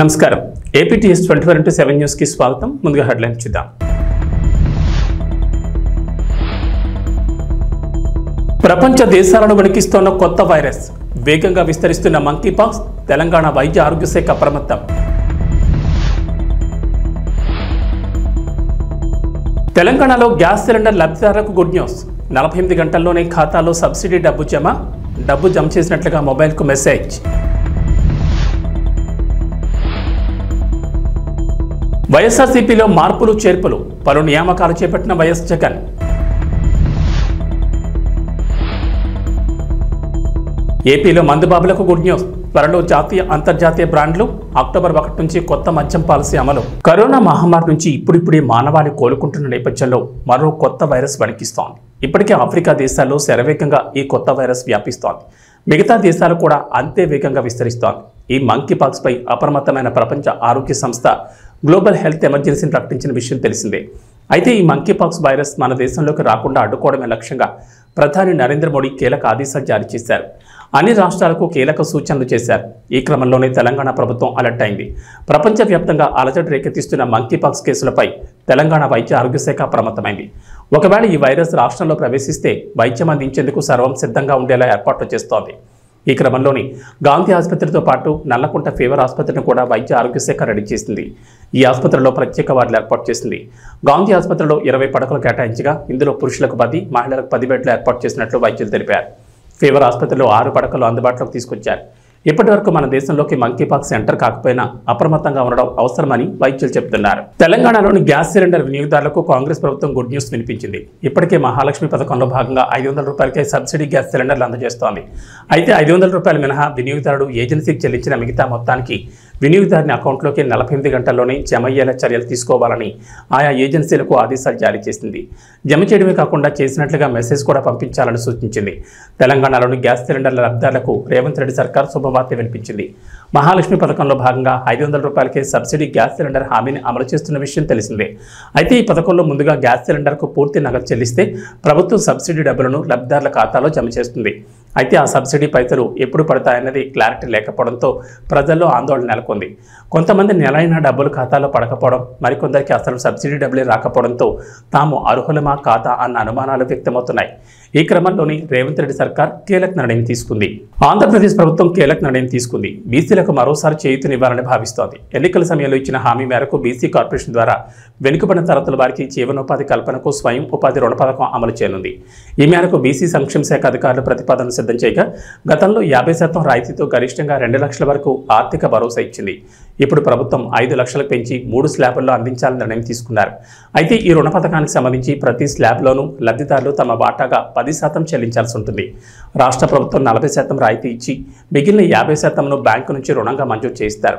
నమస్కారం APTS 24/7 news కి స్వాగతం. ముందుగా హెడ్లైన్స్ చూద్దాం. ప్రపంచ దేశాలను వణికిస్తున్న కొత్త వైరస్, వేగంగా విస్తరిస్తున్న మంకీ పాక్స్, తెలంగాణ వైద్య ఆరోగ్య శాఖ అప్రమత్తం. తెలంగాణలో గ్యాస్ సిలిండర్ లబ్ధిదారులకు గుడ్ న్యూస్. 48 గంటల్లోనే ఖాతాలో సబ్సిడీ డబ్బు జమ చేసినట్లుగా మొబైల్కు మెసేజ్. వైఎస్ఆర్సీపీలో మార్పులు చేర్పులు, పలు నియామకాలు చేపట్టిన వైఎస్ జగన్. ఏపీలో మందుబాబులకు గుడ్ న్యూస్. త్వరలో జాతీయ అంతర్జాతీయ బ్రాండ్లు. అక్టోబర్ 1 నుంచి కొత్త మద్యం పాలసీ అమలు. కరోనా మహమ్మారి నుంచి ఇప్పుడిప్పుడే మానవాళి కోలుకుంటున్న నేపథ్యంలో మరో కొత్త వైరస్ వణికిస్తోంది. ఇప్పటికే ఆఫ్రికా దేశాల్లో శరవేగంగా ఈ కొత్త వైరస్ వ్యాపిస్తోంది. మిగతా దేశాలు కూడా అంతే వేగంగా విస్తరిస్తోంది. ఈ మంకీ పాక్స్ పై అప్రమత్తమైన ప్రపంచ ఆరోగ్య సంస్థ గ్లోబల్ హెల్త్ ఎమర్జెన్సీని ప్రకటించిన విషయం తెలిసిందే. అయితే ఈ మంకీ పాక్స్ వైరస్ మన దేశంలోకి రాకుండా అడ్డుకోవడమే లక్ష్యంగా ప్రధాని నరేంద్ర మోడీ కీలక ఆదేశాలు జారీ చేశారు. అన్ని రాష్ట్రాలకు కీలక సూచనలు చేశారు. ఈ క్రమంలోనే తెలంగాణ ప్రభుత్వం అలర్ట్ అయింది. ప్రపంచవ్యాప్తంగా అలజడి రేకెత్తిస్తున్న మంకీ పాక్స్ కేసులపై తెలంగాణ వైద్య ఆరోగ్య శాఖ అప్రమత్తమైంది. ఒకవేళ ఈ వైరస్ రాష్ట్రంలో ప్రవేశిస్తే వైద్యం అందించేందుకు సర్వం సిద్ధంగా ఉండేలా ఏర్పాట్లు చేస్తోంది. ఈ క్రమంలోని గాంధీ ఆసుపత్రితో పాటు నల్లకుంట ఫీవర్ ఆసుపత్రిని కూడా వైద్య ఆరోగ్య శాఖ రెడీ చేసింది. ఈ ఆసుపత్రిలో ప్రత్యేక వార్డులు ఏర్పాటు చేసింది. గాంధీ ఆసుపత్రిలో 20 పడకలు కేటాయించగా ఇందులో పురుషులకు 10, మహిళలకు 10 బెడ్లు ఏర్పాటు చేసినట్లు వైద్యులు తెలిపారు. ఫీవర్ ఆసుపత్రిలో 6 పడకలు అందుబాటులోకి తీసుకొచ్చారు. ఇప్పటి వరకు మన దేశంలోకి మంకీ పాక్స్ ఎంటర్ కాకపోయినా అప్రమత్తంగా ఉండడం అవసరమని వైద్యులు చెబుతున్నారు. తెలంగాణలోని గ్యాస్ సిలిండర్ వినియోగదారులకు కాంగ్రెస్ ప్రభుత్వం గుడ్ న్యూస్ వినిపించింది. ఇప్పటికే మహాలక్ష్మి పథకంలో భాగంగా 500 రూపాయలకే సబ్సిడీ గ్యాస్ సిలిండర్లు అందజేస్తోంది. అయితే 500 రూపాయలు మినహా వినియోగదారుడు ఏజెన్సీకి చెల్లించిన మిగతా మొత్తానికి వినియోగదారుని అకౌంట్లోకి 48 గంటల్లోనే జమ అయ్యేలా చర్యలు తీసుకోవాలని ఆయా ఏజెన్సీలకు ఆదేశాలు జారీ చేసింది. జమ చేయడమే కాకుండా చేసినట్లుగా మెసేజ్ కూడా పంపించాలని సూచించింది. తెలంగాణలోని గ్యాస్ సిలిండర్ల లబ్ధిదారులకు రేవంత్ రెడ్డి సర్కార్ శుభవార్త వినిపించింది. మహాలక్ష్మి పథకంలో భాగంగా 500 రూపాయలకే సబ్సిడీ గ్యాస్ సిలిండర్ హామీని అమలు చేస్తున్న విషయం తెలిసిందే. అయితే ఈ పథకంలో ముందుగా గ్యాస్ సిలిండర్కు పూర్తి నగదు చెల్లిస్తే ప్రభుత్వం సబ్సిడీ డబ్బులను లబ్ధిదారుల ఖాతాలో జమ చేస్తుంది. అయితే ఆ సబ్సిడీ పైసలు ఎప్పుడు పడతాయన్నది క్లారిటీ లేకపోవడంతో ప్రజల్లో ఆందోళన నెలకొంది. కొంతమంది నెలైన డబ్బులు ఖాతాలో పడకపోవడం, మరికొందరికి అసలు సబ్సిడీ డబ్బులే రాకపోవడంతో తాము అర్హులమా కాదా అన్న అనుమానాలు వ్యక్తమవుతున్నాయి. ఈ క్రమంలోని రేవంత్ రెడ్డి సర్కార్ కీలక నిర్ణయం తీసుకుంది. ఆంధ్రప్రదేశ్ ప్రభుత్వం కీలక నిర్ణయం తీసుకుంది. బీసీలకు మరోసారి చేయూతనివ్వాలని భావిస్తోంది. ఎన్నికల సమయంలో ఇచ్చిన హామీ మేరకు బీసీ కార్పొరేషన్ ద్వారా వెనుకబడిన తరగతుల వారికి జీవనోపాధి కల్పనకు స్వయం ఉపాధి రుణ పథకం అమలు చేయనుంది. ఈ మేరకు బీసీ సంక్షేమ శాఖ అధికారులు ప్రతిపాదన సిద్ధం చేయగా గతంలో 50% రాయితీతో గరిష్టంగా 2 లక్షల వరకు ఆర్థిక భరోసా ఇచ్చింది. ఇప్పుడు ప్రభుత్వం 5 లక్షలకు పెంచి 3 స్లాబుల్లో అందించాలని నిర్ణయం తీసుకున్నారు. అయితే ఈ రుణ పథకానికి సంబంధించి ప్రతి స్లాబ్లోనూ లబ్ధిదారులు తమ వాటాగా 10% చెల్లించాల్సి ఉంటుంది. రాష్ట్ర ప్రభుత్వం 40% రాయితీ ఇచ్చి మిగిలిన 50%ను బ్యాంకు నుంచి రుణంగా మంజూరు చేయిస్తారు.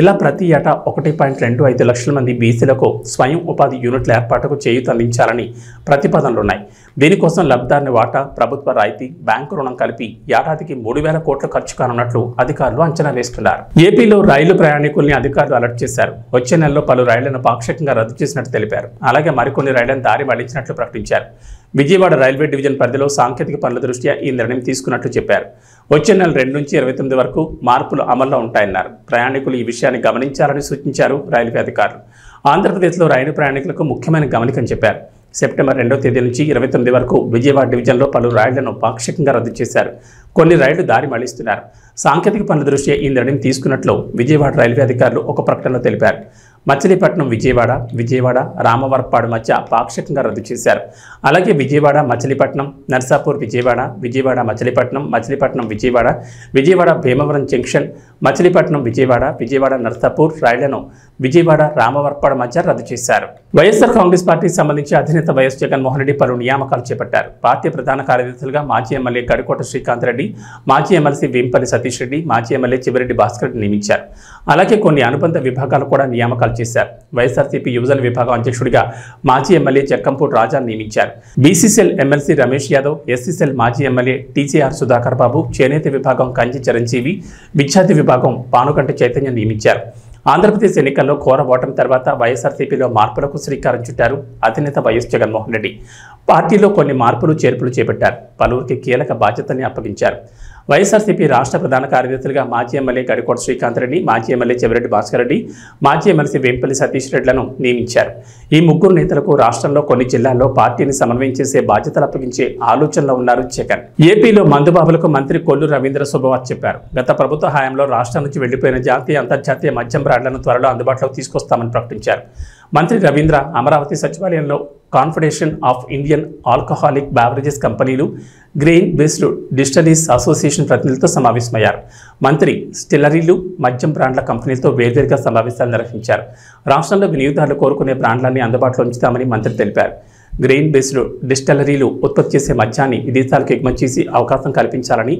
ఇలా ప్రతి ఏటా 1.25 లక్షల మంది బీసీలకు స్వయం ఉపాధి యూనిట్ల ఏర్పాటుకు చేయూత అందించాలని ప్రతిపాదనలున్నాయి. దీనికోసం లబ్ధిదారుని వాటా, ప్రభుత్వ రాయితీ, బ్యాంకు రుణం కలిపి ఏడాదికి 3,000 కోట్లు ఖర్చు కానున్నట్లు అధికారులు అంచనా వేస్తున్నారు. ఏపీలో రైలు ప్రయాణికుల్ని అధికారులు అలర్ట్ చేశారు. వచ్చే నెలలో పలు రైళ్లను పాక్షికంగా రద్దు చేసినట్టు తెలిపారు. అలాగే మరికొన్ని రైళ్లను దారి మళ్లించినట్లు ప్రకటించారు. విజయవాడ రైల్వే డివిజన్ పరిధిలో సాంకేతిక పనుల దృష్ట్యా ఈ నిర్ణయం తీసుకున్నట్లు చెప్పారు. వచ్చే నెల 2 నుంచి 29 వరకు మార్పులు అమల్లో ఉంటాయన్నారు. ప్రయాణికులు ఈ విషయాన్ని గమనించాలని సూచించారు రైల్వే అధికారులు. ఆంధ్రప్రదేశ్లో రైలు ప్రయాణికులకు ముఖ్యమైన గమనికని చెప్పారు. సెప్టెంబర్ 2వ తేదీ నుంచి 29 వరకు విజయవాడ డివిజన్లో పలు రైళ్లను పాక్షికంగా రద్దు చేశారు. కొన్ని రైళ్లు దారి మళ్లిస్తున్నారు. సాంకేతిక పనుల దృష్ట్యా ఈ నిర్ణయం తీసుకున్నట్లు విజయవాడ రైల్వే అధికారులు ఒక ప్రకటనలో తెలిపారు. మచిలీపట్నం విజయవాడ రామవరపాడు మధ్య పాక్షికంగా రద్దు చేశారు. అలాగే విజయవాడ మచిలీపట్నం, నర్సాపూర్ విజయవాడ మచిలీపట్నం విజయవాడ భీమవరం జంక్షన్, మచిలీపట్నం విజయవాడ నర్సాపూర్ రైళ్లను విజయవాడ రామవరపాడు మధ్య రద్దు చేశారు. వైఎస్ఆర్ కాంగ్రెస్ పార్టీకి సంబంధించి అధినేత వైఎస్ జగన్మోహన్ రెడ్డి పలు నియామకాలు చేపట్టారు. పార్టీ ప్రధాన కార్యదర్శులుగా మాజీ ఎమ్మెల్యే గడికోట శ్రీకాంత్ రెడ్డి, మాజీ ఎమ్మెల్సీ వేంపల్లి సతీష్ రెడ్డి, మాజీ ఎమ్మెల్యే చివరెడ్డి భాస్కర్ రెడ్డి నియమించారు. అలాగే కొన్ని అనుబంధ విభాగాలు కూడా నియామకాలు చేశారు. వైఎస్ఆర్సీపీ యువజన విభాగం అధ్యక్షుడిగా మాజీ ఎమ్మెల్యే జక్కంపూడి రాజా నియమించారు. BCCL MLC Ramesh Yadav, SCCL మాజీ ఎమ్మెల్యే టీజీఆర్ సుధాకర్ బాబు, చేనేత విభాగం కంచి చిరంజీవి, విద్యార్థి విభాగం పానుగంటి చైతన్యం నియమించారు. ఆంధ్రప్రదేశ్ ఎన్నికల్లో ఘోర ఓటమి తర్వాత వైఎస్ఆర్సీపీలో మార్పులకు శ్రీకారం చుట్టారు అధినేత వైఎస్ జగన్మోహన్ రెడ్డి. పార్టీలో కొన్ని మార్పులు చేర్పులు చేపట్టారు. పలువురికి కీలక బాధ్యతల్ని అప్పగించారు. వైఎస్ఆర్సీపీ రాష్ట్ర ప్రధాన కార్యదర్శులుగా మాజీ ఎమ్మెల్యే గడికోట శ్రీకాంత్ రెడ్డి, మాజీ ఎమ్మెల్యే చెవిరెడ్డి భాస్కర్ రెడ్డి, మాజీ ఎమ్మెల్సీ వేంపల్లి సతీష్ రెడ్డిలను నియమించారు. ఈ ముగ్గురు నేతలకు రాష్ట్రంలో కొన్ని జిల్లాల్లో పార్టీని సమన్వయం చేసే బాధ్యతలు అప్పగించే ఆలోచనలో ఉన్నారు జగన్. ఏపీలో మందుబాబులకు మంత్రి కొల్లు రవీంద్ర శుభవార్త చెప్పారు. గత ప్రభుత్వ హయాంలో రాష్ట్రం నుంచి వెళ్లిపోయిన జాతీయ అంతర్జాతీయ మద్యం బ్రాండ్లను త్వరలో అందుబాటులోకి తీసుకొస్తామని ప్రకటించారు. మంత్రి రవీంద్ర అమరావతి సచివాలయంలో confederation of Indian alcoholic beverages కంపెనీలు, గ్రెయిన్ బేస్డ్ డిస్టిలరీస్ అసోసియేషన్ ప్రతినిధులతో సమావేశమయ్యారు. మంత్రి స్టిల్లరీలు, మద్యం బ్రాండ్ల కంపెనీలతో వేర్వేరుగా సమావేశాలు నిర్వహించారు. రాష్ట్రంలో వినియోగదారులు కోరుకునే బ్రాండ్లన్నీ అందుబాటులో ఉంచుతామని మంత్రి తెలిపారు. గ్రెయిన్ బేస్డ్ డిస్టిలరీలు ఉత్పత్తి చేసే మద్యాన్ని విదేశాలకు ఎగుమతి చేసి అవకాశం కల్పించాలని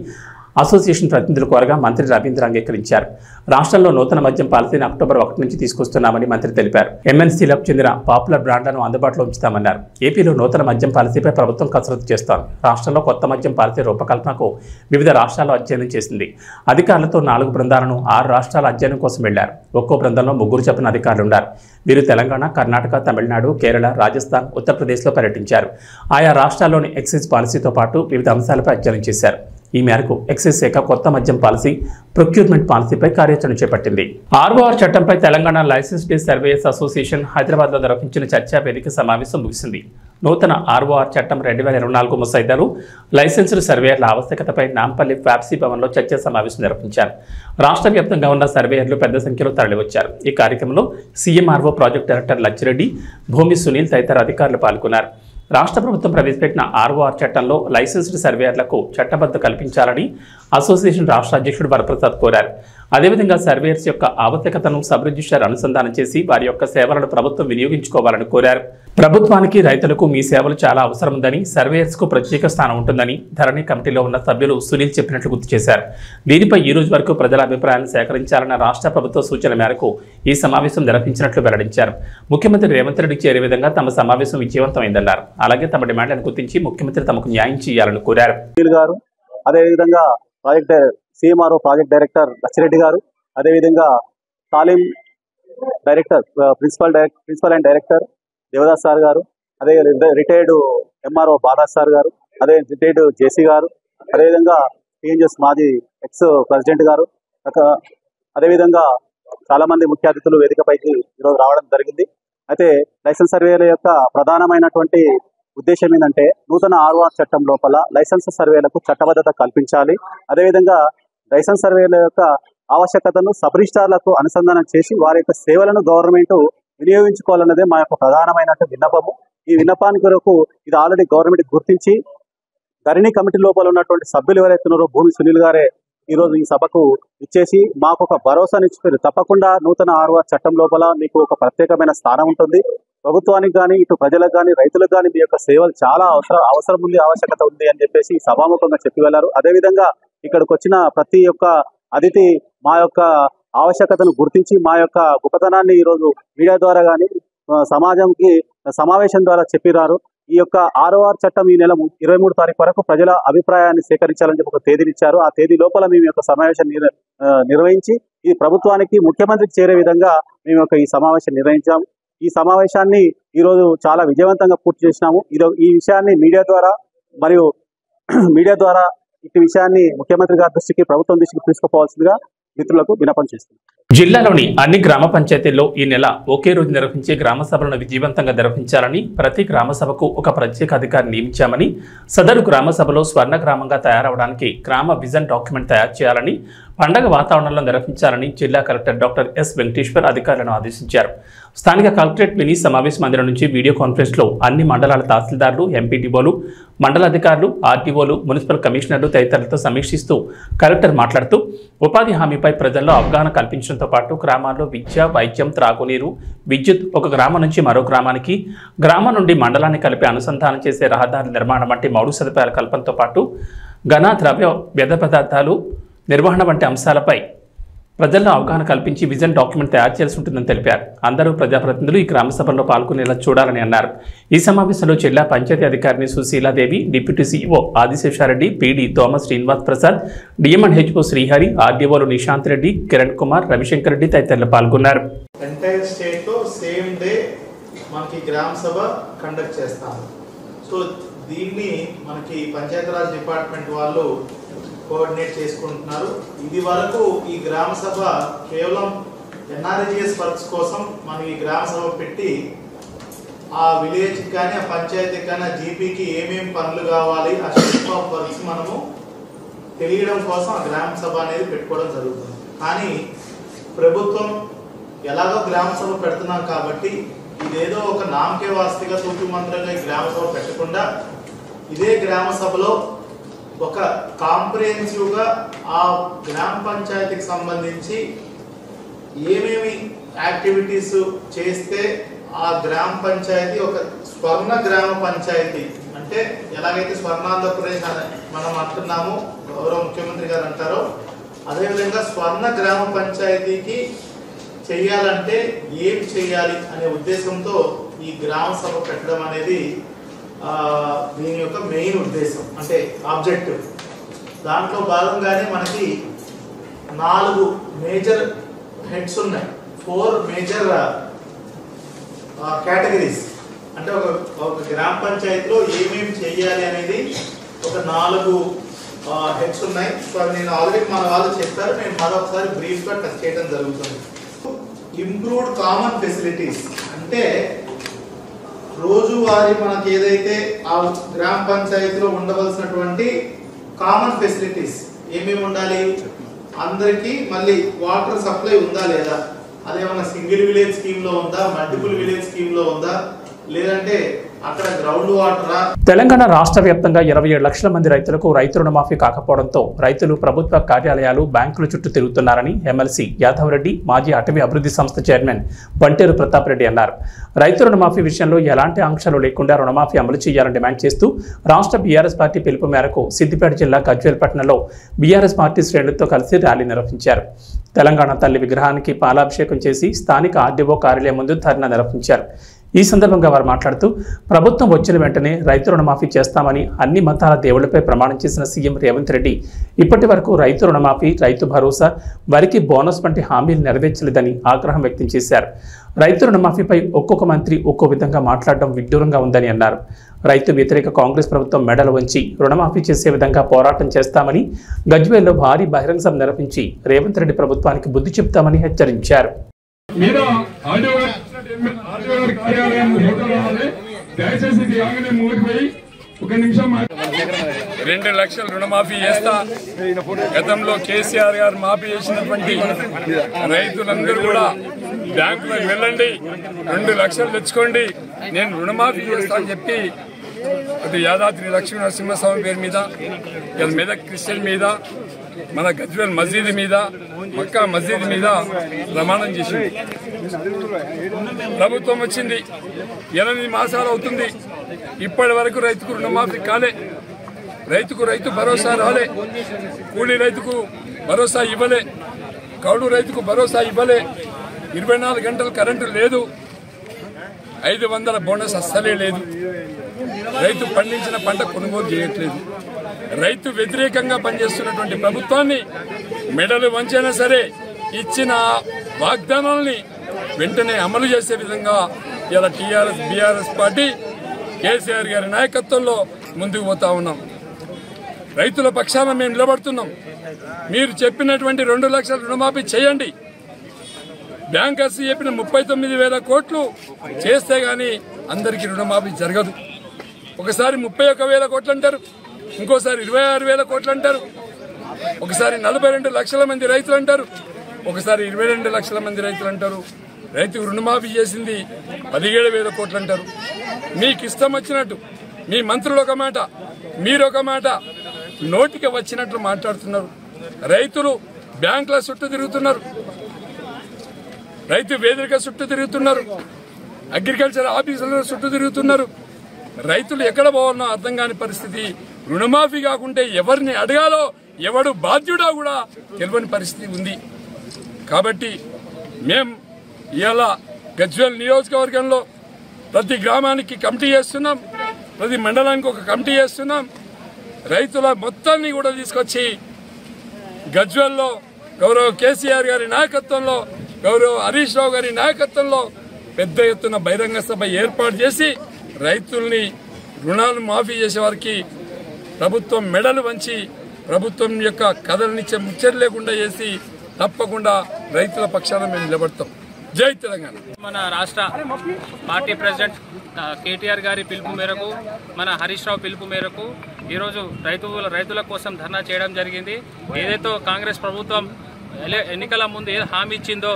అసోసియేషన్ ప్రతినిధులు కోరగా మంత్రి రవీంద్ర అంగీకరించారు. రాష్ట్రంలో నూతన మద్యం పాలసీని అక్టోబర్ 1 నుంచి తీసుకొస్తున్నామని మంత్రి తెలిపారు. ఎంఎన్సీలకు చెందిన పాపులర్ బ్రాండ్లను అందుబాటులో ఉంచుతామన్నారు. ఏపీలో నూతన మద్యం పాలసీపై ప్రభుత్వం కసరత్తు చేస్తోంది. రాష్ట్రంలో కొత్త మద్యం పాలసీ రూపకల్పనకు వివిధ రాష్ట్రాల్లో అధ్యయనం చేసింది. అధికారులతో 4 బృందాలను 6 రాష్ట్రాల అధ్యయనం కోసం వెళ్లారు. ఒక్కో బృందంలో 3 చొప్పున అధికారులు ఉన్నారు. వీరు తెలంగాణ, కర్ణాటక, తమిళనాడు, కేరళ, రాజస్థాన్, ఉత్తరప్రదేశ్లో పర్యటించారు. ఆయా రాష్ట్రాల్లోని ఎక్సైజ్ పాలసీతో పాటు వివిధ అంశాలపై అధ్యయనం చేశారు. ఈ మేరకు ఎక్సైజ్ శాఖ కొత్త మద్యం పాలసీ, ప్రొక్యూర్మెంట్ పాలసీపై కార్యాచరణ చేపట్టింది. ఆర్ఓఆర్ చట్టంపై తెలంగాణ లైసెన్స్డ్ సర్వేయర్స్ అసోసియేషన్ హైదరాబాద్లో నిర్వహించిన చర్చా వేదిక సమావేశం ముగిసింది. నూతన ఆర్ఓఆర్ చట్టం 2024 ముసాయిదాలు, లైసెన్స్డ్ సర్వేయర్ల ఆవశ్యకతపై నాంపల్లి ఫ్యాప్సీ భవన్లో చర్చా సమావేశం నిర్వహించారు. రాష్ట్ర వ్యాప్తంగా ఉన్న సర్వేయర్లు పెద్ద సంఖ్యలో తరలివచ్చారు. ఈ కార్యక్రమంలో సీఎంఆర్ఓ ప్రాజెక్టు డైరెక్టర్ లచ్చిరెడ్డి, భూమి సునీల్ తదితర అధికారులు పాల్గొన్నారు. రాష్ట్ర ప్రభుత్వం ప్రవేశపెట్టిన ఆర్ఓఆర్ చట్టంలో లైసెన్స్డ్ సర్వేయర్లకు చట్టబద్ధ కల్పించాలని అసోసియేషన్ రాష్ట్ర అధ్యక్షుడు వరప్రసాద్ కోరారు. అదేవిధంగా సర్వేయర్స్ యొక్క ఆవశ్యకతను సబ్ రిజిస్ట్రార్ అనుసంధానం చేసి వారి యొక్క సేవలను ప్రభుత్వం వినియోగించుకోవాలని కోరారు. ప్రభుత్వానికి, రైతులకు మీ సేవలు చాలా అవసరం ఉందని, సర్వేయర్స్ కు ప్రత్యేక స్థానం ఉంటుందని ధరణి కమిటీలో ఉన్న సభ్యులు సునీల్ చెప్పినట్లు గుర్తు చేశారు. దీనిపై ఈ రోజు వరకు ప్రజల అభిప్రాయాలను సేకరించాలన్న రాష్ట్ర ప్రభుత్వ సూచన మేరకు ఈ సమావేశం నిర్వహించినట్లు వెల్లడించారు. ముఖ్యమంత్రి రేవంత్ రెడ్డికి చేరే విధంగా తమ సమావేశం విజయవంతమైందన్నారు. అలాగే తమ డిమాండ్లను గుర్తించి ముఖ్యమంత్రి తమకు న్యాయం చేయాలని కోరారు. అదేవిధంగా సీఎంఆర్ఓ ప్రాజెక్ట్ డైరెక్టర్ లచ్చిరెడ్డి గారు, అదేవిధంగా తాలీం director principal and director Devadas sir గారు, అదే రిటైర్డ్ ఎంఆర్ఓ బాదాస్ సార్ గారు, అదే రిటైర్డ్ జేసీ గారు, అదేవిధంగా టీఎన్జిఎస్ మాజీ ఎక్స్ ప్రెసిడెంట్ గారు, అదేవిధంగా చాలా మంది ముఖ్య అతిథులు వేదికపైకి ఈరోజు రావడం జరిగింది. అయితే లైసెన్స్ సర్వేల యొక్క ప్రధానమైనటువంటి ఉద్దేశం ఏంటంటే నూతన ఆర్ఓఆర్ చట్టం లోపల లైసెన్స్ సర్వేలకు చట్టబద్ధత కల్పించాలి. అదేవిధంగా లైసెన్స్ సర్వేల యొక్క ఆవశ్యకతను సబ్ రిజిస్ట్రార్లకు అనుసంధానం చేసి వారి యొక్క సేవలను గవర్నమెంట్ వినియోగించుకోవాలన్నదే మా యొక్క ప్రధానమైనటువంటి విన్నపము. ఈ విన్నపానికి కొరకు ఇది ఆల్రెడీ గవర్నమెంట్ గుర్తించి ధరణి కమిటీ లోపల ఉన్నటువంటి సభ్యులు ఎవరైతున్నారో భూమి సునీల్ గారే ఈరోజు ఈ సభకు ఇచ్చేసి మాకు ఒక భరోసానిచ్చిపోయారు. తప్పకుండా నూతన ఆర్ఓఆర్ చట్టం లోపల మీకు ఒక ప్రత్యేకమైన స్థానం ఉంటుంది. ప్రభుత్వానికి కానీ, ఇటు ప్రజలకు కానీ, రైతులకు కానీ మీ యొక్క సేవలు చాలా అవసరం ఉంది, ఆవశ్యకత ఉంది అని చెప్పేసి సభాముఖంగా చెప్పి వెళ్లారు. అదేవిధంగా ఇక్కడికి వచ్చిన ప్రతి ఒక్క అతిథి మా యొక్క ఆవశ్యకతను గుర్తించి మా యొక్క గొప్పతనాన్ని ఈరోజు మీడియా ద్వారా కానీ సమాజంకి సమావేశం ద్వారా చెప్పిరారు. ఈ యొక్క ఆర్ఓఆర్ చట్టం ఈ నెల 23 తారీఖు వరకు ప్రజల అభిప్రాయాన్ని సేకరించాలని చెప్పి ఒక తేదీనిచ్చారు. ఆ తేదీ లోపల మేము యొక్క సమావేశం నిర్వహించి ఈ ప్రభుత్వానికి, ముఖ్యమంత్రికి చేరే విధంగా మేము యొక్క ఈ సమావేశం నిర్వహించాము. ఈ సమావేశాన్ని ఈరోజు చాలా విజయవంతంగా పూర్తి చేసినాము. ఈ విషయాన్ని మీడియా ద్వారా ఇటు విషయాన్ని ముఖ్యమంత్రి గారి దృష్టికి, ప్రభుత్వం దృష్టికి తీసుకుపోవాల్సిందిగా మిత్రులకు విన్నపం చేస్తున్నాం. జిల్లాలోని అన్ని గ్రామ పంచాయతీల్లో ఈ నెల ఒకే రోజు నిర్వహించే గ్రామ సభలను విజయవంతంగా నిర్వహించాలని, ప్రతి గ్రామ సభకు ఒక ప్రత్యేక అధికారిని నియమించామని, సదరు గ్రామ సభలో స్వర్ణ గ్రామంగా తయారవడానికి గ్రామ విజన్ డాక్యుమెంట్ తయారు చేయాలని, పండగ వాతావరణంలో నిర్వహించాలని జిల్లా కలెక్టర్ డాక్టర్ ఎస్ వెంకటేశ్వర్ అధికారులను ఆదేశించారు. స్థానిక కలెక్టరేట్ మినీ సమావేశ మందిరం నుంచి వీడియో కాన్ఫరెన్స్లో అన్ని మండలాల తహసీల్దార్లు, ఎంపీడీఓలు, మండలాధికారులు, ఆర్టీఓలు, మున్సిపల్ కమిషనర్లు తదితరులతో సమీక్షిస్తూ కలెక్టర్ మాట్లాడుతూ ఉపాధి హామీపై ప్రజల్లో అవగాహన కల్పించడంతో పాటు గ్రామాల్లో విద్య, వైద్యం, త్రాగునీరు, విద్యుత్, ఒక గ్రామం నుంచి మరో గ్రామానికి, గ్రామం నుండి మండలాన్ని కలిపి అనుసంధానం చేసే రహదారుల నిర్మాణం వంటి మౌలిక సదుపాయాల కల్పనతో పాటు ఘన, ద్రవ్య, వ్యర్థ పదార్థాలు నిర్వహణ వంటి అంశాలపై ప్రజల్లో అవగాహన కల్పించి విజన్ డాక్యుమెంట్ తయారు చేయాల్సి ఉంటుందని తెలిపారు. అందరూ ప్రజాప్రతినిధులు ఈ గ్రామ సభల్లో పాల్గొనేలా చూడాలని అన్నారు. ఈ సమావేశంలో జిల్లా పంచాయతీ అధికారిని Sushiladevi, deputy CEO Adiseshareddy, PD Thomas Srinivas Prasad, DMNHO Srihari, ఆర్డీఓలు నిశాంత్ రెడ్డి, కిరణ్ కుమార్, రవిశంకర్ రెడ్డి తదితరులు పాల్గొన్నారు. ఎంటైర్ స్టేట్ లో సేమ్ డే మనకి గ్రామ సభ కండక్ట్ చేస్తాము. సో దీన్ని మనకి పంచాయతీరాజ్ డిపార్ట్మెంట్ వాళ్ళు కోఆర్డినేట్ చేసుకుంటున్నారు. ఇది వరకు ఈ గ్రామ సభ కేవలం ఎన్ఆర్జిఎస్ వర్క్స్ కోసం మనం ఈ గ్రామ సభ పెట్టి ఆ విలేజ్కి కానీ ఆ పంచాయతీకి కానీ ఆ జీపీకి ఏమేమి పనులు కావాలి ఆ స్టెప్ ఆఫ్ వర్క్స్ మనము తెలియడం కోసం ఆ గ్రామ సభ అనేది పెట్టుకోవడం జరుగుతుంది. కానీ ప్రభుత్వం ఎలాగో గ్రామ సభ పెడుతున్నాం కాబట్టి ఇదేదో ఒక నామకే వాస్తిగా తూతు మంత్రంగా ఈ గ్రామ సభ పెట్టకుండా ఇదే గ్రామ సభలో ఒక కాంప్రిహెన్సివ్గా ఆ గ్రామ పంచాయతీకి సంబంధించి ఏమేమి యాక్టివిటీస్ చేస్తే ఆ గ్రామ పంచాయతీ ఒక స్వర్ణ గ్రామ పంచాయతీ, అంటే ఎలాగైతే స్వర్ణాంధ్రప్రదేశ్ మనం అంటున్నామో గౌరవ ముఖ్యమంత్రి గారు అంటారో అదేవిధంగా స్వర్ణ గ్రామ పంచాయతీకి చెయ్యాలంటే ఏం చెయ్యాలి అనే ఉద్దేశంతో ఈ గ్రామ సభ పెట్టడం అనేది దీని యొక్క మెయిన్ ఉద్దేశం, అంటే ఆబ్జెక్టివ్. దాంట్లో భాగంగానే మనకి 4 మేజర్ హెడ్స్ ఉన్నాయి, 4 మేజర్ కేటగిరీస్. అంటే ఒక గ్రామ పంచాయతీలో ఏమేమి చెయ్యాలి అనేది ఒక 4 హెడ్స్ ఉన్నాయి. సో అవి నేను ఆల్రెడీ మన వాళ్ళు చెప్పారు, నేను మరొకసారి బ్రీఫ్గా టచ్ చేయడం జరుగుతుంది. ఇంప్రూవ్డ్ కామన్ ఫెసిలిటీస్ అంటే రోజువారీ మనకి ఏదైతే ఆ గ్రామ పంచాయతీలో ఉండవలసినటువంటి కామన్ ఫెసిలిటీస్ ఏమేమి ఉండాలి, అందరికీ మళ్ళీ వాటర్ సప్లై ఉందా లేదా, అదేమన్నా సింగిల్ విలేజ్ స్కీమ్ లో ఉందా, మల్టిపుల్ విలేజ్ స్కీమ్ లో ఉందా, లేదంటే అక్కడ గ్రౌండ్ వాటరా. తెలంగాణ రాష్ట్ర వ్యాప్తంగా 27 లక్షల మంది రైతులకు రైతు రుణమాఫీ కాకపోవడంతో రైతులు ప్రభుత్వ కార్యాలయాలు, బ్యాంకుల చుట్టూ తిరుగుతున్నారని ఎమ్మెల్సీ యాదవ్ రెడ్డి, మాజీ అటవీ అభివృద్ధి సంస్థ చైర్మన్ బంటేరు ప్రతాప్ రెడ్డి అన్నారు. రైతు రుణమాఫీ విషయంలో ఎలాంటి ఆంక్షలు లేకుండా రుణమాఫీ అమలు చేయాలని డిమాండ్ చేస్తూ రాష్ట్ర బీఆర్ఎస్ పార్టీ పిలుపు మేరకు సిద్దిపేట జిల్లా గజ్వేల్ పట్టణంలో బీఆర్ఎస్ పార్టీ శ్రేణులతో కలిసి ర్యాలీ నిర్వహించారు. తెలంగాణ తల్లి విగ్రహానికి పాలాభిషేకం చేసి స్థానిక ఆర్డీఓ కార్యాలయం ముందు ధర్నా నిర్వహించారు. ఈ సందర్భంగా వారు మాట్లాడుతూ ప్రభుత్వం వచ్చిన వెంటనే రైతు రుణమాఫీ చేస్తామని అన్ని మతాల దేవుళ్లపై ప్రమాణం చేసిన సీఎం రేవంత్ రెడ్డి ఇప్పటి వరకు రైతు రుణమాఫీ, రైతు భరోసా, వరికి బోనస్ వంటి హామీలు నెరవేర్చలేదని ఆగ్రహం వ్యక్తం చేశారు. రైతు రుణమాఫీపై ఒక్కొక్క మంత్రి ఒక్కో విధంగా మాట్లాడడం విడ్డూరంగా ఉందని అన్నారు. రైతు వ్యతిరేక కాంగ్రెస్ ప్రభుత్వం మెడలు వంచి రుణమాఫీ చేసే విధంగా పోరాటం చేస్తామని, గజ్వేల్లో భారీ బహిరంగ సభ నిర్వహించి రేవంత్ రెడ్డి ప్రభుత్వానికి బుద్ధి చెప్తామని హెచ్చరించారు. దయచేసి 2 లక్షల రుణమాఫీ చేస్తా. గతంలో కేసీఆర్ గారు మాఫీ చేసినటువంటి రైతులందరూ కూడా బ్యాంకులకు వెళ్ళండి, 2 లక్షలు తెచ్చుకోండి, నేను రుణమాఫీ చేస్తా అని చెప్పి అటు యాదాద్రి లక్ష్మీ నరసింహస్వామి పేరు మీద, మెదక్ క్రిస్టియన్ మీద, మన గజ్వేల్ మస్జిద్ మీద, మక్కా మస్జిద్ మీద ప్రమాణం చేసింది. ప్రభుత్వం వచ్చింది, 8 మాసాలు అవుతుంది, ఇప్పటి వరకు రైతుకు రుణమాఫీ కాలే, రైతుకు రైతు భరోసా రాలే, కూలీ రైతుకు భరోసా ఇవ్వలే, కౌలు రైతుకు భరోసా ఇవ్వలే, 24 గంటలు కరెంటు లేదు, 500 బోనస్ అస్సలే లేదు, రైతు పండించిన పంట కొనుగోలు చేయట్లేదు. రైతు వ్యతిరేకంగా పనిచేస్తున్నటువంటి ప్రభుత్వాన్ని మెడలు వంచైనా సరే ఇచ్చిన వాగ్దానాల్ని వెంటనే అమలు చేసే విధంగా ఇలా టీఆర్ఎస్ బీఆర్ఎస్ పార్టీ కేసీఆర్ గారి నాయకత్వంలో ముందుకు పోతా ఉన్నాం. రైతుల పక్షాన మేము నిలబడుతున్నాం. మీరు చెప్పినటువంటి 2 లక్షల రుణమాఫీ చేయండి. బ్యాంకర్స్ చెప్పిన 39,000 కోట్లు చేస్తే గానీ అందరికీ రుణమాఫీ జరగదు. ఒకసారి 31,000 కోట్లు అంటారు, ఇంకోసారి 26,000 కోట్లు అంటారు, ఒకసారి 42 లక్షల మంది రైతులు అంటారు, ఒకసారి 22 లక్షల మంది రైతులు అంటారు. రైతుకు రుణమాఫీ చేసింది 17,000 కోట్లు అంటారు. మీకు ఇష్టం వచ్చినట్టు మీ మంత్రులు ఒక మాట, మీరు ఒక మాట, నోటికి వచ్చినట్లు మాట్లాడుతున్నారు. రైతులు బ్యాంకుల చుట్టూ తిరుగుతున్నారు, రైతు వేదిక చుట్టూ తిరుగుతున్నారు, అగ్రికల్చర్ ఆఫీసుల చుట్టూ తిరుగుతున్నారు. రైతులు ఎక్కడ పోవాలన్నా అర్థం కాని పరిస్థితి. రుణమాఫీ కాకుంటే ఎవరిని అడగాలో, ఎవడు బాధ్యుడో కూడా తెలియని పరిస్థితి ఉంది. కాబట్టి మేం ఇవాళ గజ్వేల్ నియోజకవర్గంలో ప్రతి గ్రామానికి కమిటీ చేస్తున్నాం, ప్రతి మండలానికి ఒక కమిటీ చేస్తున్నాం. రైతుల మొత్తాన్ని కూడా తీసుకొచ్చి గజ్వేల్లో గౌరవ కేసీఆర్ గారి నాయకత్వంలో, గౌరవ హరీష్ రావు గారి నాయకత్వంలో పెద్ద ఎత్తున బహిరంగ సభ ఏర్పాటు చేసి రైతుల్ని రుణాలు మాఫీ చేసే వారికి ప్రభుత్వం మెడలు వంచి ప్రభుత్వం యొక్క కథలనిచ్చే ముచ్చట లేకుండా చేసి తప్పకుండా రైతుల పక్షాన మేము నిలబడతాం. జై తెలంగాణ. మన రాష్ట్ర పార్టీ ప్రెసిడెంట్ కేటీఆర్ గారి పిలుపు మేరకు, మన హరీష్ రావు పిలుపు మేరకు ఈరోజు రైతుల కోసం ధర్నా చేయడం జరిగింది. ఏదైతే కాంగ్రెస్ ప్రభుత్వం ఎన్నికల ముందు ఏ హామీ ఇచ్చిందో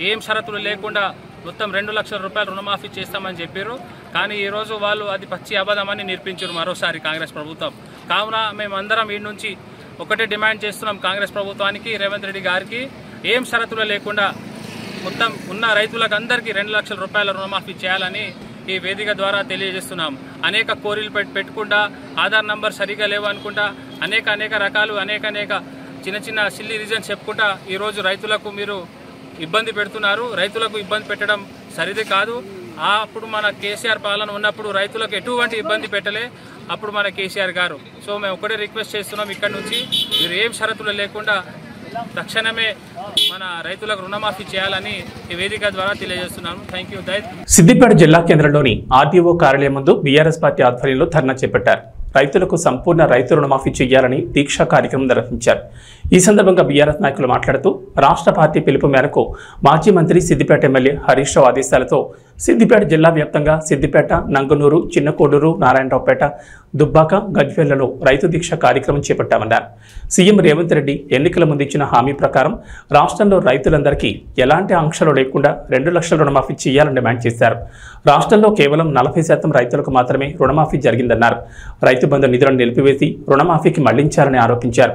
ఏం షరతులు లేకుండా మొత్తం 2 లక్షల రూపాయలు రుణమాఫీ చేస్తామని చెప్పారు. కానీ ఈరోజు వాళ్ళు అది పచ్చి అబద్ధమని నిరూపించారు మరోసారి కాంగ్రెస్ ప్రభుత్వం. కావున మేమందరం వీడి నుంచి ఒకటే డిమాండ్ చేస్తున్నాం కాంగ్రెస్ ప్రభుత్వానికి, రేవంత్ రెడ్డి గారికి ఏం షరతులు లేకుండా మొత్తం ఉన్న రైతులకు అందరికీ 2 లక్షల రూపాయల రుణమాఫీ చేయాలని ఈ వేదిక ద్వారా తెలియజేస్తున్నాం. అనేక కోరికలు పెట్టుకుంటా, ఆధార్ నంబర్ సరిగా లేవు అనుకుంటా, అనేక రకాలు అనేక చిన్న సిల్లీ రీజన్స్ చెప్పుకుంటా ఈరోజు రైతులకు మీరు ఇబ్బంది పెడుతున్నారు. రైతులకు ఇబ్బంది పెట్టడం సరిది కాదు. అప్పుడు మన కేసీఆర్ పాలన ఉన్నప్పుడు రైతులకు ఎటువంటి ఇబ్బంది పెట్టలే అప్పుడు మన కేసీఆర్ గారు. సో మేము ఒకటే రిక్వెస్ట్ చేస్తున్నాం, ఇక్కడ నుంచి మీరు ఏం షరతులు లేకుండా తక్షణమే మన రైతులకు రుణమాఫీ చేయాలని ఈ వేదిక ద్వారా తెలియజేస్తున్నాను. Thank you. సిద్దిపేట జిల్లా కేంద్రంలోని ఆర్డీఓ కార్యాలయం ముందు బీఆర్ఎస్ పార్టీ ఆధ్వర్యంలో ధర్నా చేపట్టారు. రైతులకు సంపూర్ణ రైతు రుణమాఫీ చేయాలని దీక్షా కార్యక్రమం నిర్వహించారు. ఈ సందర్భంగా బీఆర్ఎస్ నాయకులు మాట్లాడుతూ రాష్ట్ర పార్టీ పిలుపు మేరకు మాజీ మంత్రి సిద్దిపేట ఎమ్మెల్యే హరీష్ రావు ఆదేశాలతో సిద్దిపేట జిల్లా వ్యాప్తంగా సిద్దిపేట, నంగునూరు, చిన్నకోడూరు, నారాయణరావుపేట, దుబ్బాక, గజ్వేళ్లలో రైతు దీక్ష కార్యక్రమం చేపట్టామన్నారు. సీఎం రేవంత్ రెడ్డి ఎన్నికల ముందు ఇచ్చిన హామీ ప్రకారం రాష్ట్రంలో రైతులందరికీ ఎలాంటి ఆంక్షలు లేకుండా 2 లక్షల రుణమాఫీ చేయాలని డిమాండ్ చేశారు. రాష్ట్రంలో కేవలం 40% రైతులకు మాత్రమే రుణమాఫీ జరిగిందన్నారు. రైతు బంధు నిధులను నిలిపివేసి రుణమాఫీకి మళ్లించారని ఆరోపించారు.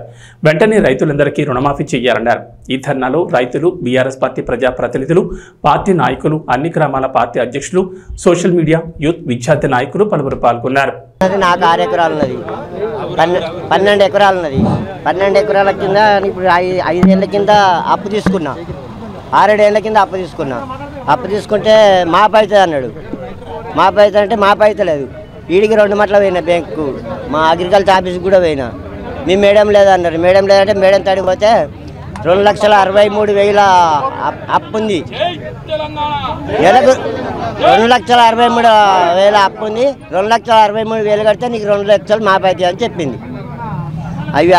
వెంటనే రైతులందరికీ రుణమాఫీ చేయాలన్నారు. ఈ ధర్నాలో రైతులు, బీఆర్ఎస్ పార్టీ ప్రజాప్రతినిధులు, పార్టీ నాయకులు, అన్ని గ్రామాల పార్టీ అధ్యక్షులు, సోషల్ మీడియా, యూత్, విద్యార్థి నాయకులు పలువురు పాల్గొన్నారు. నాకు 6 ఎకరాలు ఉన్నది, 12 ఎకరాలు ఉన్నది. 12 ఎకరాల కింద ఇప్పుడు 5 ఏళ్ల కింద అప్పు తీసుకున్నా, 6 ఏళ్ల కింద అప్పు తీసుకున్నా. అప్పు తీసుకుంటే మాపు అవుతుంది అన్నాడు. మాపు అవుతుంది అంటే మాపు అవుతలేదు. వీడికి 2 మట్ల పోయినా బ్యాంకు, మా అగ్రికల్చర్ ఆఫీస్కి కూడా పోయినా. మీ మేడం లేదన్నారు. మేడం లేదంటే మేడం తడిపోతే 2,63,000 అప్పు ఉంది. 2,63,000 అప్పు ఉంది. 2,63,000 కడితే నీకు 2 లక్షలు మాపైతాయి అని చెప్పింది.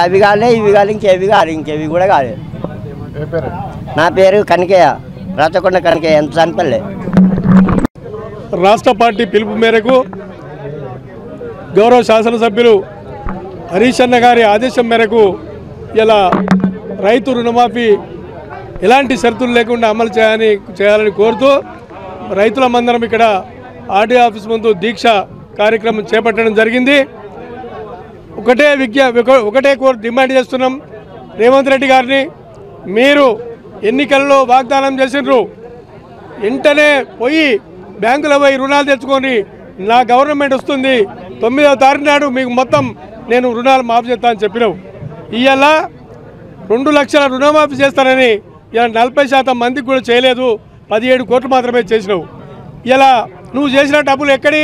అవి కాలే, ఇవి కాదు, ఇంకేవి కూడా కాలేదు. నా పేరు కనకయ్య, రాచకొండ కనకయ్య, ఎంత చనిపల్లె. రాష్ట్ర పార్టీ పిలుపు మేరకు గౌరవ శాసనసభ్యులు హరీష్ అన్న గారి ఆదేశం మేరకు ఇలా రైతు రుణమాఫీ ఎలాంటి షరతులు లేకుండా అమలు చేయాలని కోరుతూ రైతులమందరం ఇక్కడ ఆర్డీ ఆఫీస్ ముందు దీక్ష కార్యక్రమం చేపట్టడం జరిగింది. ఒకటే డిమాండ్ చేస్తున్నాం రేవంత్ రెడ్డి గారిని. మీరు ఎన్నికల్లో వాగ్దానం చేసినారు, వెంటనే పోయి బ్యాంకులో పోయి రుణాలు తెచ్చుకొని నా గవర్నమెంట్ వస్తుంది 9వ తారీఖు నాడు మీకు మొత్తం నేను రుణాలు మాఫీ చేస్తానని చెప్పినావు. ఇవాళ 2 లక్షల రుణమాఫీ చేస్తానని ఇలా 40% మందికి కూడా చేయలేదు. 17 కోట్లు మాత్రమే చేసినావు. ఇలా నువ్వు చేసిన డబ్బులు ఎక్కడి?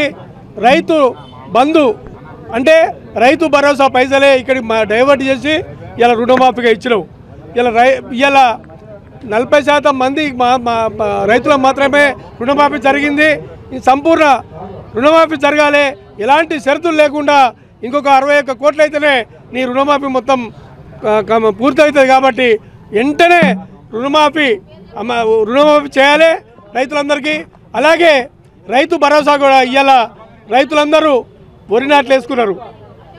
రైతు బంధు అంటే రైతు భరోసా పైసలే ఇక్కడికి డైవర్ట్ చేసి ఇలా రుణమాఫీగా ఇచ్చినావు. ఇలా 40% మంది రైతులకు మాత్రమే రుణమాఫీ జరిగింది. సంపూర్ణ రుణమాఫీ జరగాలి, ఎలాంటి షరతులు లేకుండా. ఇంకొక 61 కోట్లు అయితేనే నీ రుణమాఫీ మొత్తం పూర్తవుతుంది. కాబట్టి వెంటనే రుణమాఫీ చేయాలి రైతులందరికీ. అలాగే రైతు భరోసా కూడా ఇవాళ రైతులందరూ వరి నాట్లు వేసుకున్నారు.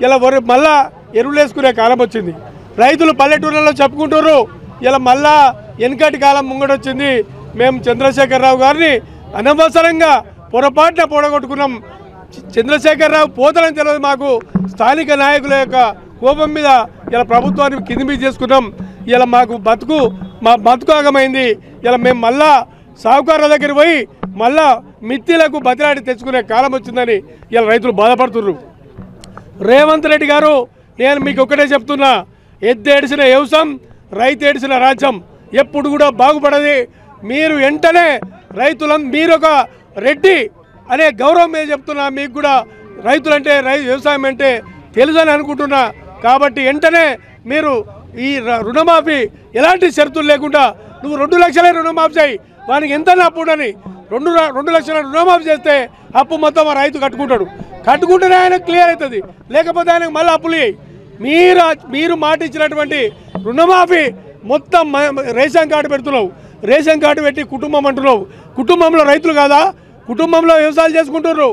ఇలా మళ్ళా ఎరువులు వేసుకునే కాలం వచ్చింది. రైతులు పల్లెటూళ్ళలో చెప్పుకుంటారు, ఇలా మళ్ళా వెనకటి కాలం ముంగడొచ్చింది. మేము చంద్రశేఖరరావు గారిని అనవసరంగా పొరపాటున పొడగొట్టుకున్నాం. చంద్రశేఖరరావు పోతానని తెలియదు మాకు. స్థానిక నాయకుల యొక్క కోపం మీద ఇలా ప్రభుత్వాన్ని కింది మీద చేసుకున్నాం. ఇలా మాకు మా బతుకు ఆగమైంది. ఇలా మేము మళ్ళా సాహుకారుల దగ్గర పోయి మళ్ళా మిత్తిలకు బతిలాడి తెచ్చుకునే కాలం వచ్చిందని ఇలా రైతులు బాధపడుతున్నారు. రేవంత్ రెడ్డి గారు, నేను మీకు ఒకటే చెప్తున్నా, ఎద్దేడిసిన వ్యవసాయం, రైతు ఏడిసిన రాజ్యం ఎప్పుడు కూడా బాగుపడది. మీరు వెంటనే మీరు ఒక రెడ్డి అనే గౌరవం మీద చెప్తున్నా. మీకు కూడా రైతులంటే వ్యవసాయం అంటే తెలుసని అనుకుంటున్నా. కాబట్టి వెంటనే మీరు ఈ రుణమాఫీ ఎలాంటి షరతులు లేకుండా నువ్వు 2 లక్షలే రుణమాఫీ చేయి. వానికి ఎంత అప్పు ఉండని 2 లక్షల రుణమాఫీ చేస్తే అప్పు మొత్తం ఆ రైతు కట్టుకుంటాడు. కట్టుకుంటేనే ఆయన క్లియర్ అవుతుంది, లేకపోతే ఆయనకు మళ్ళీ అప్పులు అయ్యి మీరు మాట ఇచ్చినటువంటి రుణమాఫీ మొత్తం రేషన్ కార్డు పెడుతున్నావు, రేషన్ కార్డు పెట్టి కుటుంబం అంటున్నావు. కుటుంబంలో రైతులు కాదా? కుటుంబంలో వ్యవసాయాలు చేసుకుంటున్నారు.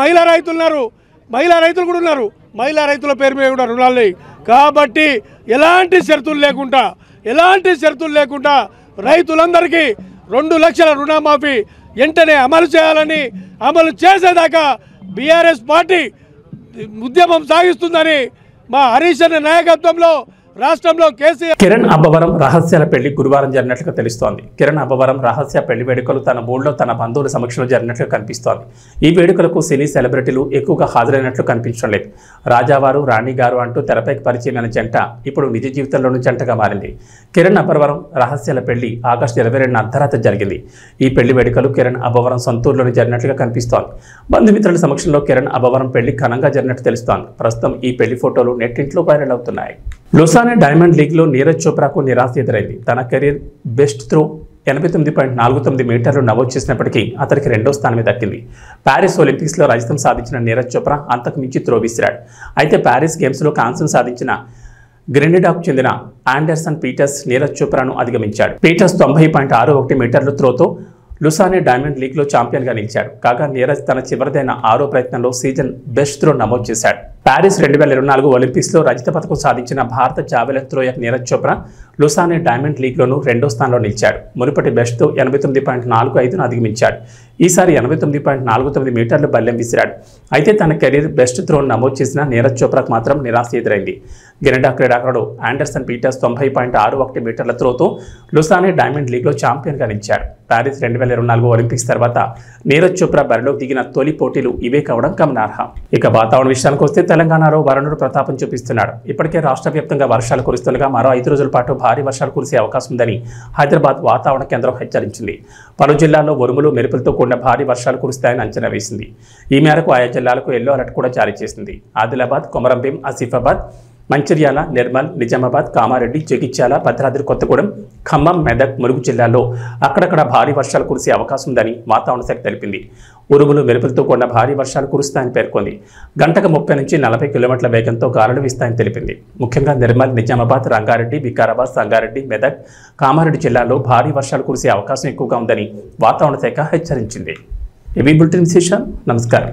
మహిళా రైతులు ఉన్నారు, మహిళా రైతులు కూడా ఉన్నారు. మహిళా రైతుల పేరు మీద కూడా రుణాలు లేవు. కాబట్టి ఎలాంటి షరతులు లేకుండా రైతులందరికీ 2 లక్షల రుణమాఫీ వెంటనే అమలు చేయాలని, అమలు చేసేదాకా బీఆర్ఎస్ పార్టీ ఉద్యమం సాగిస్తుందని మా హరీష్ అన్న నాయకత్వంలో రాష్ట్రంలో కేసీఆర్. కిరణ్ అబ్బవరం రహస్యాల పెళ్లి గురువారం జరిగినట్లుగా తెలుస్తోంది. కిరణ్ అబ్బవరం రహస్య పెళ్లి వేడుకలు తన ఊళ్ళో తన బంధువుల సమక్షంలో జరిగినట్లు కనిపిస్తోంది. ఈ వేడుకలకు సినీ సెలబ్రిటీలు ఎక్కువగా హాజరైనట్లు కనిపించడం లేదు. రాజావారు రాణి గారు అంటూ తెరపైకి పరిచయమైన జంట ఇప్పుడు నిజ జీవితంలోనూ జంటగా మారింది. కిరణ్ అబ్బవరం రహస్యాల పెళ్లి ఆగస్టు 22న అర్ధరాత్రి జరిగింది. ఈ పెళ్లి వేడుకలు కిరణ్ అబ్బవరం సొంతూరులోని జరిగినట్లుగా కనిపిస్తోంది. బంధుమిత్రుల సమక్షంలో కిరణ్ అబ్బవరం పెళ్లి ఘనంగా జరిగినట్టు తెలుస్తోంది. ప్రస్తుతం ఈ పెళ్లి ఫోటోలు నెట్టింట్లో వైరల్ అవుతున్నాయి. లుసానే డైమండ్ లీగ్లో నీరజ్ చోప్రాకు నిరాశ ఎదురైంది. తన కెరీర్ బెస్ట్ త్రో 89.49 మీటర్లు నమోదు చేసినప్పటికీ అతనికి 2వ స్థానమే దక్కింది. ప్యారిస్ ఒలింపిక్స్లో రజతం సాధించిన నీరజ్ చోప్రా అంతకు మించి త్రో విసిరాడు. అయితే ప్యారిస్ గేమ్స్లో కాంస్యం సాధించిన గ్రెనడాకు చెందిన ఆండర్సన్ పీటర్స్ నీరజ్ చోప్రాను అధిగమించాడు. పీటర్స్ 90.61 మీటర్ల త్రోతో లుసానే డైమండ్ లీగ్లో ఛాంపియన్గా నిలిచాడు. కాగా నీరజ్ తన చివరిదైన 6వ ప్రయత్నంలో సీజన్ బెస్ట్ త్రో నమోదు చేశాడు. ప్యారిస్ 2024 ఒలింపిక్స్లో రజత పథకం సాధించిన భారత javelin thrower Neeraj Chopra Lausanne diamond లీగ్లోనూ 2వ స్థానంలో నిలిచాడు. మునుపటి బెస్ట్తో 89.45ను అధిగమించాడు. ఈసారి 89.49 మీటర్లు బల్లెం విసిరాడు. అయితే తన కెరీర్ బెస్ట్ త్రోను నమోదు చేసిన నీరజ్ చోప్రాకు మాత్రం నిరాశ ఎదురైంది. కెనడా క్రీడాకారుడు ఆండర్సన్ పీటర్స్ 90.61 మీటర్ల త్రోతో లుసానే డైమండ్ లీగ్లో ఛాంపియన్గా నిలిచాడు. ప్యారిస్ 2024 ఒలింపిక్స్ తర్వాత నీరజ్ చోప్రా బరిలోకి దిగిన తొలి పోటీలు ఇవే కావడం గమనార్హం. ఇక వాతావరణ విషయానికి వస్తే తెలంగాణలో వరుణుడు ప్రతాపం చూపిస్తున్నాడు. ఇప్పటికే రాష్ట్ర వ్యాప్తంగా వర్షాలు కురుస్తుండగా మరో 5 రోజుల పాటు భారీ వర్షాలు కురిసే అవకాశం ఉందని హైదరాబాద్ వాతావరణ కేంద్రం హెచ్చరించింది. పలు జిల్లాల్లో ఉరుములు మెరుపులతో కూడిన భారీ వర్షాలు కురుస్తాయని అంచనా వేసింది. ఈ మేరకు ఆయా జిల్లాలకు ఎల్లో అలర్ట్ కూడా జారీ చేసింది. ఆదిలాబాద్, కొమరంభీం, ఆసిఫాబాద్, మంచిర్యాల, నిర్మల్, నిజామాబాద్, కామారెడ్డి, జగిత్యాల, భద్రాద్రి కొత్తగూడెం, ఖమ్మం, మెదక్, ములుగు జిల్లాల్లో అక్కడక్కడ భారీ వర్షాలు కురిసే అవకాశం ఉందని వాతావరణ శాఖ తెలిపింది. ఉరుములు మెరుపులతో కూడిన భారీ వర్షాలు కురుస్తాయని పేర్కొంది. గంటకు 30 నుంచి 40 కిలోమీటర్ల వేగంతో గాలులు వీస్తాయని తెలిపింది. ముఖ్యంగా నిర్మల్, నిజామాబాద్, రంగారెడ్డి, వికారాబాద్, సంగారెడ్డి, మెదక్, కామారెడ్డి జిల్లాల్లో భారీ వర్షాలు కురిసే అవకాశం ఎక్కువగా ఉందని వాతావరణ శాఖ హెచ్చరించింది. ఇవి బులెటిన్ విశేషాలు. నమస్కారం.